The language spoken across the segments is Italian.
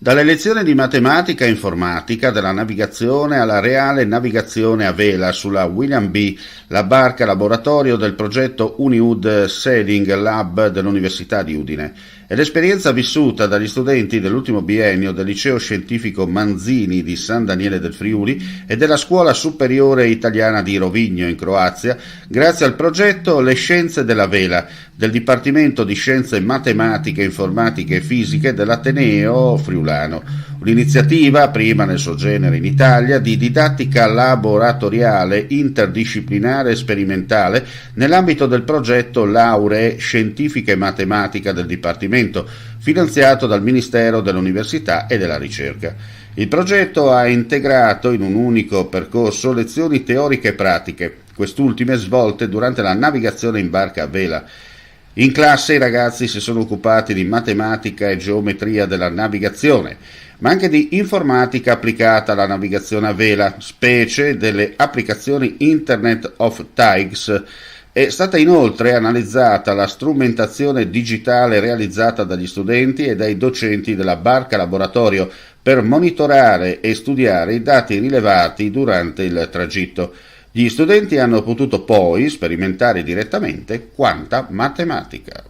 Dalle lezioni di matematica e informatica, dalla navigazione alla reale navigazione a vela sulla William B., la barca laboratorio del progetto UniUd Sailing Lab dell'Università di Udine. È l'esperienza vissuta dagli studenti dell'ultimo biennio del liceo scientifico Manzini di San Daniele del Friuli e della scuola superiore italiana di Rovigno in Croazia, grazie al progetto Le Scienze della Vela del Dipartimento di Scienze Matematiche, Informatiche e Fisiche dell'Ateneo Friulano. Un'iniziativa, prima nel suo genere in Italia, di didattica laboratoriale interdisciplinare e sperimentale nell'ambito del progetto Lauree Scientifica e Matematica del Dipartimento, finanziato dal Ministero dell'Università e della Ricerca. Il progetto ha integrato in un unico percorso lezioni teoriche e pratiche, quest'ultime svolte durante la navigazione in barca a vela. In classe i ragazzi si sono occupati di matematica e geometria della navigazione, ma anche di informatica applicata alla navigazione a vela, specie delle applicazioni Internet of Things. È stata inoltre analizzata la strumentazione digitale realizzata dagli studenti e dai docenti della barca laboratorio per monitorare e studiare i dati rilevati durante il tragitto. Gli studenti hanno potuto poi sperimentare direttamente quanta matematica.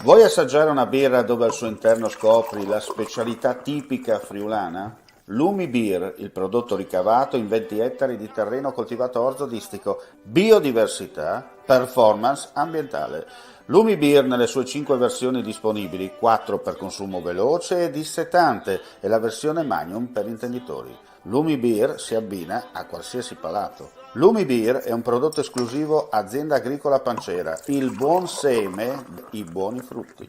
Vuoi assaggiare una birra dove al suo interno scopri la specialità tipica friulana? Lumi Beer, il prodotto ricavato in 20 ettari di terreno coltivato orzodistico, biodiversità, performance ambientale. Lumi Beer nelle sue 5 versioni disponibili, 4 per consumo veloce e dissetante e la versione Magnum per intenditori. Lumi Beer si abbina a qualsiasi palato. Lumi Beer è un prodotto esclusivo Azienda Agricola Pancera, il buon seme, i buoni frutti.